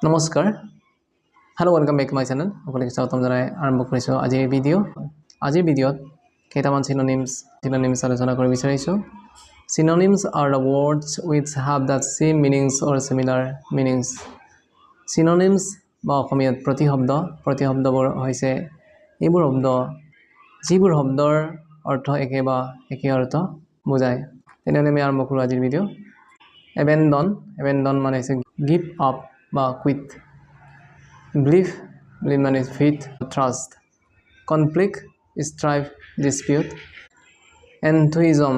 নমস্কাৰ hello' welcome back to my channel আপোনালোক স্বাগতম জনাই আৰম্ভ কৰিছোঁ আজিৰ ভিডিঅ'ত কেইটামান synonyms আলোচনা কৰিব বিচাৰিছোঁ synonyms are the words which have the same meanings or similar meanings synonyms বা অসমীয়াত প্ৰতিশব্দবোৰ হৈছে এইবোৰ শব্দ যিবোৰ শব্দৰ অৰ্থ একে বা একে অৰ্থ বুজায় তেনেহ'লে আমি আৰম্ভ কৰোঁ আজিৰ ভিডিঅ' abandon মানে হৈছে give up বা quit belief মানে faith trust conflict strife dispute enthusiasm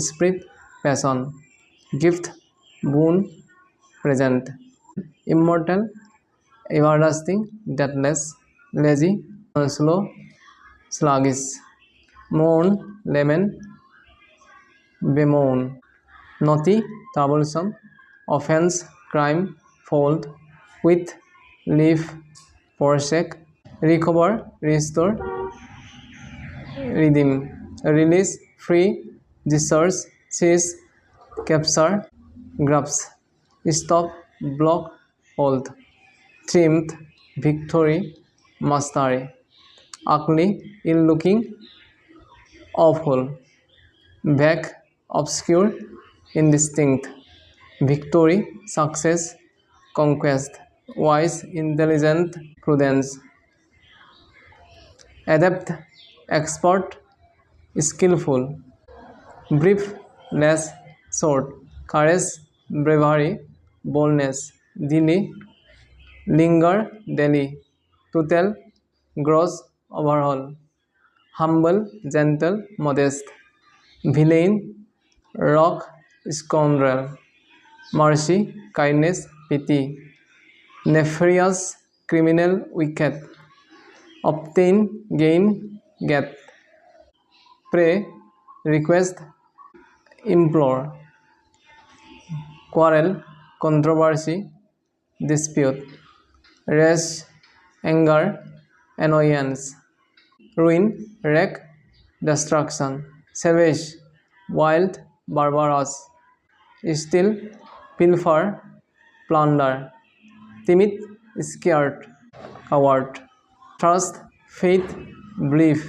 spirit passion gift boon present immortal everlasting deathless lazy slow sluggish mourn lament bemoan naughty troublesome offence crime fault with live forsake recover restore redeem release free discharge seize capture grasp stop block halt triumph victory mastery ugly ill looking awful vague obscure indistinct victory success conquest wise intelligent prudence adept expert skillful brief less short courage bravery boldness daily linger daily total gross overhaul humble gentle modest villain rock scoundrel mercy kindness pity nefarious criminal wicked obtain gain get pray request implore quarrel controversy dispute rage anger annoyance ruin wreck destruction savage wild barbarous steal pilfer plunder timid scared coward trust faith belief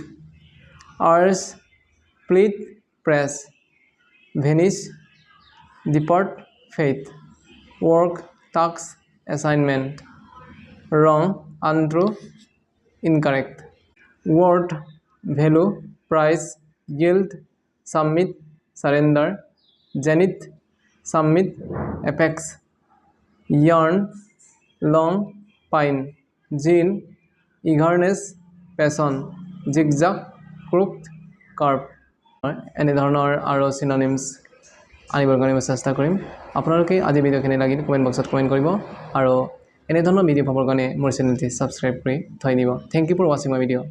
urge plead press vanish depart faith work task assignment wrong untrue incorrect word value price guilt submit surrender zenith submit apex yarn long pine zeal eagerness passion zigzag crooked curve এনে ধৰণৰ আৰু synonyms আনিবৰ কাৰণে মই চেষ্টা কৰিম আপোনালোকে আজি ভিডিঅ'খিনি লাগিল কমেণ্ট বক্সত কমেণ্ট কৰিব আৰু এনে ধৰণৰ ভিডিঅ' পাবৰ কাৰণে মোৰ চেনেলটি ছাবস্ক্ৰাইব কৰি থৈ দিব থেংক ইউ ফৰ ৱাচিং মাই ভিডিঅ'